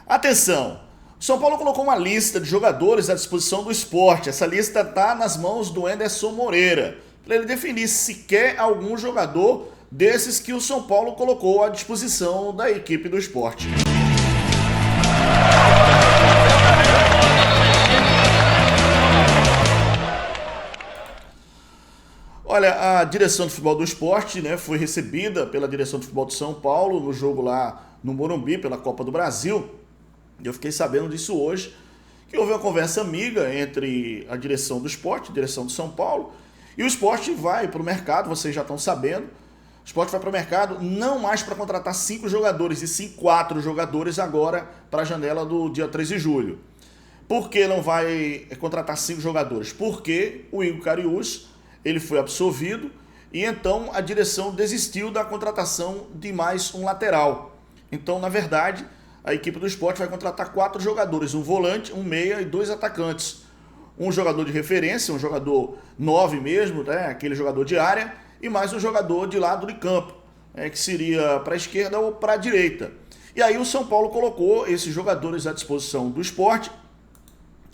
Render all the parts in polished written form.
Atenção! O São Paulo colocou uma lista de jogadores à disposição do Sport. Essa lista está nas mãos do Anderson Moreira, para ele definir se quer algum jogador desses que o São Paulo colocou à disposição da equipe do Sport. Olha, a direção de futebol do Sport, né, foi recebida pela direção de futebol do São Paulo no jogo lá no Morumbi pela Copa do Brasil. Eu fiquei sabendo disso hoje, que houve uma conversa amiga entre a direção do Sport, a direção do São Paulo, e o Sport vai para o mercado, vocês já estão sabendo. O Sport vai para o mercado não mais para contratar 5 jogadores, e sim 4 jogadores agora para a janela do dia 13 de julho. Por que não vai contratar 5 jogadores? Porque o Igor Cariús, ele foi absolvido e então a direção desistiu da contratação de mais um lateral. Então, na verdade, a equipe do Sport vai contratar 4 jogadores, um volante, um meia e 2 atacantes. Um jogador de referência, um jogador 9 mesmo, né, aquele jogador de área, e mais um jogador de lado de campo, que seria para a esquerda ou para a direita. E aí o São Paulo colocou esses jogadores à disposição do Sport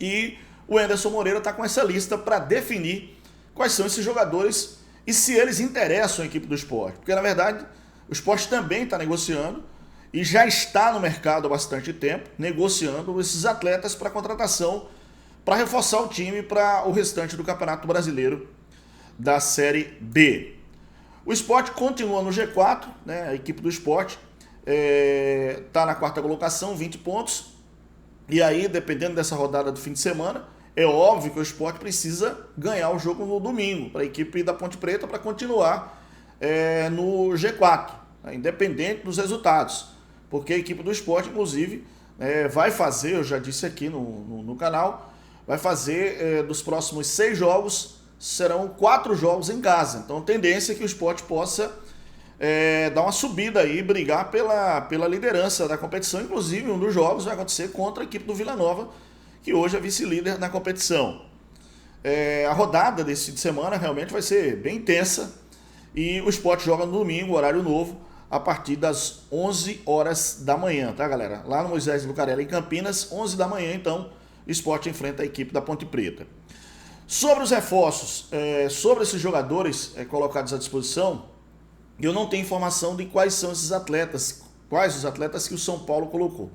e o Anderson Moreira está com essa lista para definir quais são esses jogadores e se eles interessam a equipe do Sport. Porque, na verdade, o Sport também está negociando e já está no mercado há bastante tempo, negociando esses atletas para contratação, para reforçar o time para o restante do Campeonato Brasileiro da Série B. O Sport continua no G4, né? A equipe do Sport está na 4ª colocação, 20 pontos. E aí, dependendo dessa rodada do fim de semana, é óbvio que o Sport precisa ganhar o jogo no domingo para a equipe da Ponte Preta para continuar no G4, né? Independente dos resultados. Porque a equipe do Sport, inclusive, vai fazer, eu já disse aqui no canal, vai fazer dos próximos 6 jogos, serão 4 jogos em casa. Então a tendência é que o Sport possa dar uma subida aí, brigar pela liderança da competição. Inclusive, um dos jogos vai acontecer contra a equipe do Vila Nova, que hoje é vice-líder na competição. A rodada desse fim de semana realmente vai ser bem intensa e o Sport joga no domingo, horário novo, a partir das 11 horas da manhã, tá, galera? Lá no Moisés Lucarelli, em Campinas, 11 da manhã, então, o Sport enfrenta a equipe da Ponte Preta. Sobre os reforços, sobre esses jogadores colocados à disposição, eu não tenho informação de quais são esses atletas, quais os atletas que o São Paulo colocou.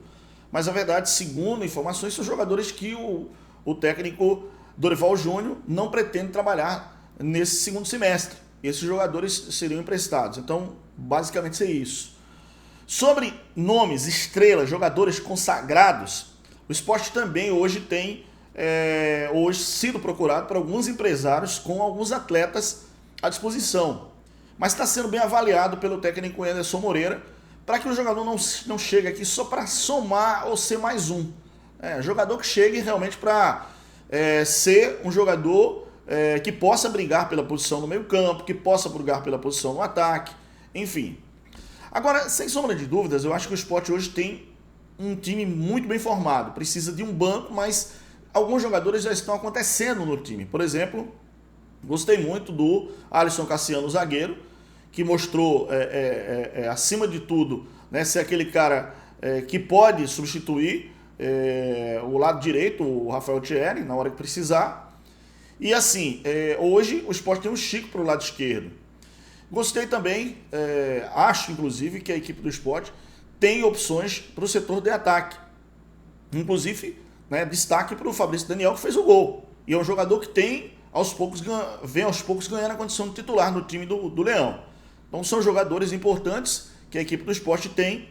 Mas, na verdade, segundo informações, são jogadores que o técnico Dorival Júnior não pretende trabalhar nesse segundo semestre. Esses jogadores seriam emprestados. Então, basicamente é isso. Sobre nomes, estrelas, jogadores consagrados, o Sport também hoje tem hoje sido procurado por alguns empresários com alguns atletas à disposição. Mas está sendo bem avaliado pelo técnico Anderson Moreira para que o jogador não chegue aqui só para somar ou ser mais um. Jogador que chegue realmente para ser um jogador que possa brigar pela posição no meio campo, que possa brigar pela posição no ataque, enfim. Agora, sem sombra de dúvidas, eu acho que o Sport hoje tem um time muito bem formado. Precisa de um banco, mas alguns jogadores já estão acontecendo no time. Por exemplo, gostei muito do Alisson Cassiano, zagueiro, que mostrou, acima de tudo, né, ser aquele cara que pode substituir o lado direito, o Rafael Thierry, na hora que precisar. E assim, hoje o Sport tem um Chico para o lado esquerdo. Gostei também, acho inclusive que a equipe do Sport tem opções para o setor de ataque. Inclusive, né, destaque para o Fabrício Daniel, que fez o gol. E é um jogador que vem aos poucos ganhando a condição de titular no time do Leão. Então são jogadores importantes que a equipe do Sport tem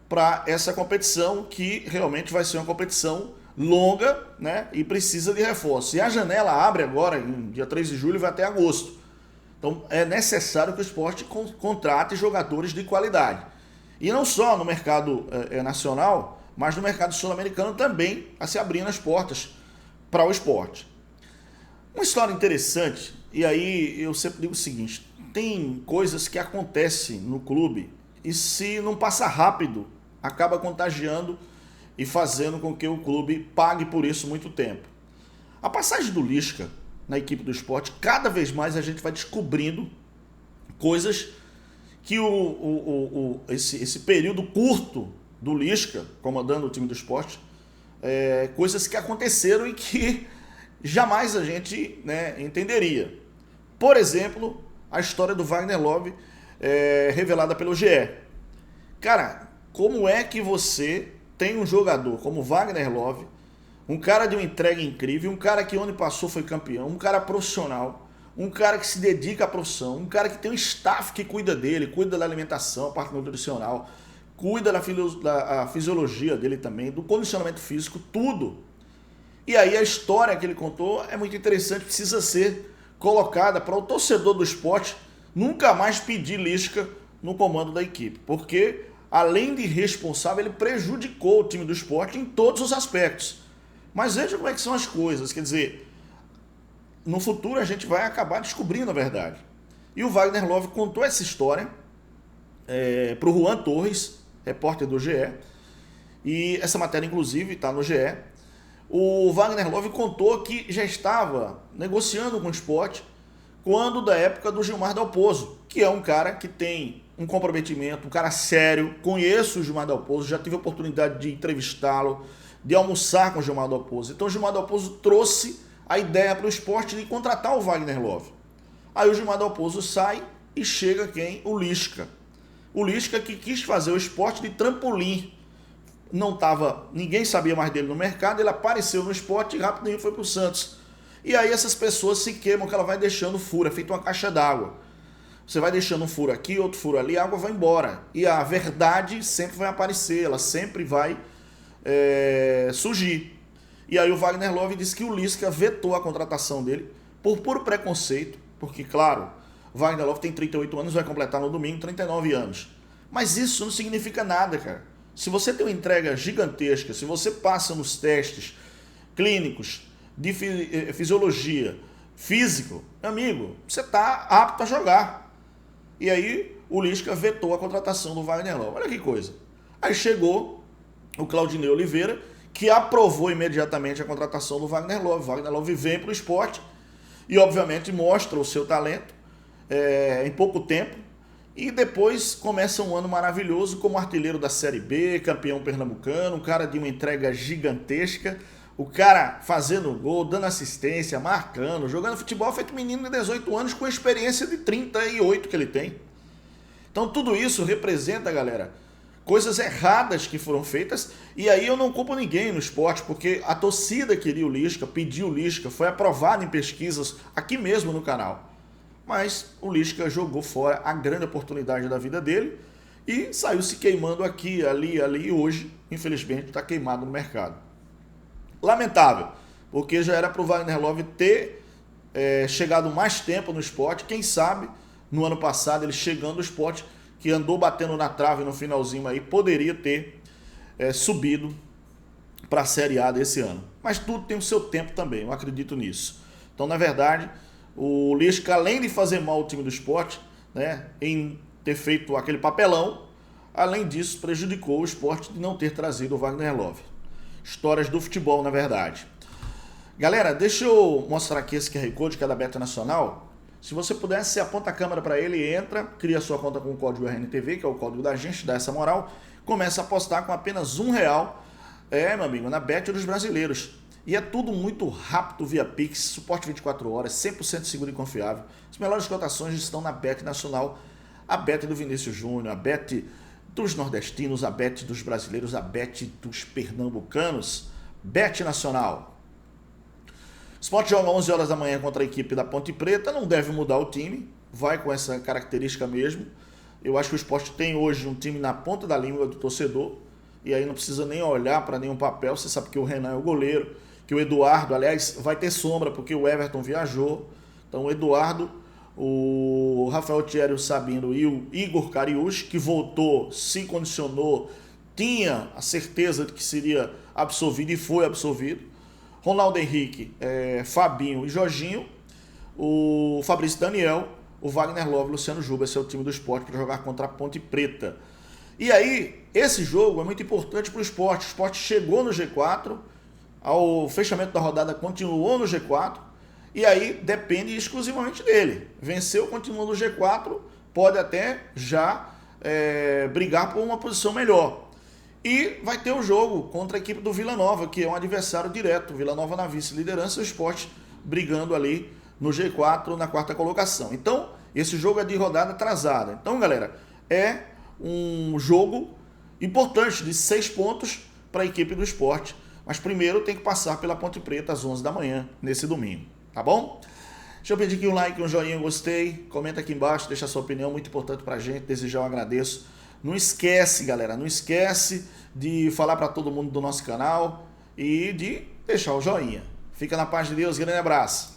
para essa competição, que realmente vai ser uma competição longa, né, e precisa de reforço. E a janela abre agora, em dia 3 de julho, e vai até agosto. Então é necessário que o Sport contrate jogadores de qualidade. E não só no mercado nacional, mas no mercado sul-americano também a se abrindo as portas para o Sport. Uma história interessante, e aí eu sempre digo o seguinte: tem coisas que acontecem no clube e, se não passa rápido, acaba contagiando e fazendo com que o clube pague por isso muito tempo. A passagem do Lisca na equipe do Sport, cada vez mais a gente vai descobrindo coisas que esse período curto do Lisca, comandando o time do Sport, coisas que aconteceram e que jamais a gente, né, entenderia. Por exemplo, a história do Wagner Love, revelada pelo GE. Cara, como é que você tem um jogador como Wagner Love, um cara de uma entrega incrível, um cara que onde passou foi campeão, um cara profissional, um cara que se dedica à profissão, um cara que tem um staff que cuida dele, cuida da alimentação, parte nutricional, cuida da fisiologia dele também, do condicionamento físico, tudo. E aí a história que ele contou é muito interessante, precisa ser colocada para o torcedor do esporte nunca mais pedir Lisca no comando da equipe, porque além de responsável, ele prejudicou o time do esporte em todos os aspectos. Mas veja como é que são as coisas, quer dizer, no futuro a gente vai acabar descobrindo a verdade. E o Wagner Love contou essa história para o Juan Torres, repórter do GE, e essa matéria inclusive está no GE. O Wagner Love contou que já estava negociando com o esporte quando da época do Gilmar Dalpozo, que é um cara que tem um comprometimento, um cara sério. Conheço o Gilmar Dalpozo, já tive a oportunidade de entrevistá-lo, de almoçar com o Gilmar Dalpozo. Então o Gilmar Dalpozo trouxe a ideia para o esporte de contratar o Wagner Love. Aí o Gilmar Dalpozo sai e chega quem? O Lisca. O Lisca que quis fazer o esporte de trampolim. Ninguém sabia mais dele no mercado, ele apareceu no esporte e rapidinho foi para o Santos. E aí essas pessoas se queimam, que ela vai deixando furo, é feito uma caixa d'água. Você vai deixando um furo aqui, outro furo ali, a água vai embora. E a verdade sempre vai aparecer, ela sempre vai surgir. E aí o Wagner Love disse que o Lisca vetou a contratação dele por puro preconceito, porque, claro, o Wagner Love tem 38 anos, vai completar no domingo 39 anos. Mas isso não significa nada, cara. Se você tem uma entrega gigantesca, se você passa nos testes clínicos de fisiologia, físico, amigo, você está apto a jogar. E aí o Lisca vetou a contratação do Wagner Love. Olha que coisa. Aí chegou o Claudinei Oliveira, que aprovou imediatamente a contratação do Wagner Love. O Wagner Love vem para o esporte e, obviamente, mostra o seu talento em pouco tempo. E depois começa um ano maravilhoso como artilheiro da Série B, campeão pernambucano, um cara de uma entrega gigantesca, o cara fazendo gol, dando assistência, marcando, jogando futebol feito menino de 18 anos com experiência de 38 que ele tem. Então tudo isso representa, galera, coisas erradas que foram feitas, e aí eu não culpo ninguém no esporte, porque a torcida queria o Lisca, pediu o Lisca, foi aprovado em pesquisas aqui mesmo no canal. Mas o Lisca jogou fora a grande oportunidade da vida dele e saiu se queimando aqui, ali, e hoje, infelizmente, está queimado no mercado. Lamentável, porque já era para o Wagner Love ter chegado mais tempo no esporte. Quem sabe, no ano passado, ele chegando no esporte, que andou batendo na trave no finalzinho aí, poderia ter subido para a Série A desse ano. Mas tudo tem o seu tempo também, eu acredito nisso. Então, na verdade, o Lisca, além de fazer mal ao time do esporte, né, em ter feito aquele papelão, além disso, prejudicou o esporte de não ter trazido o Wagner Love. Histórias do futebol, na verdade. Galera, deixa eu mostrar aqui esse QR Code que é da Beta Nacional. Se você puder, você aponta a câmera para ele, entra, cria sua conta com o código RNTV, que é o código da gente, dá essa moral, começa a apostar com apenas R$1, meu amigo, na Bet dos brasileiros. E é tudo muito rápido via Pix, suporte 24 horas, 100% seguro e confiável. As melhores cotações estão na Bet Nacional, a Bet do Vinícius Júnior, a Bet dos nordestinos, a Bet dos brasileiros, a Bet dos pernambucanos. Bet Nacional. O Sport joga 11 horas da manhã contra a equipe da Ponte Preta, não deve mudar o time, vai com essa característica mesmo. Eu acho que o Sport tem hoje um time na ponta da língua do torcedor, e aí não precisa nem olhar para nenhum papel, você sabe que o Renan é o goleiro, que o Eduardo, aliás, vai ter sombra porque o Everton viajou. Então o Eduardo, o Rafael Thierry, o Sabino e o Igor Cariús, que voltou, se condicionou, tinha a certeza de que seria absolvido e foi absolvido. Ronaldo Henrique, Fabinho e Jorginho, o Fabrício Daniel, o Wagner Love, Luciano Juba. Esse é o time do Sport para jogar contra a Ponte Preta. E aí, esse jogo é muito importante para o Sport. O Sport chegou no G4, ao fechamento da rodada continuou no G4, e aí depende exclusivamente dele. Venceu, continua no G4, pode até já brigar por uma posição melhor. E vai ter o jogo contra a equipe do Vila Nova, que é um adversário direto. Vila Nova na vice-liderança e o Sport brigando ali no G4, na quarta colocação. Então, esse jogo é de rodada atrasada. Então, galera, é um jogo importante de 6 pontos para a equipe do Sport. Mas primeiro tem que passar pela Ponte Preta às 11 da manhã, nesse domingo. Tá bom? Deixa eu pedir aqui um like, um joinha, gostei. Comenta aqui embaixo, deixa a sua opinião, muito importante pra gente. Desejar, eu agradeço. Não esquece, galera, não esquece de falar para todo mundo do nosso canal e de deixar o joinha. Fica na paz de Deus, grande abraço.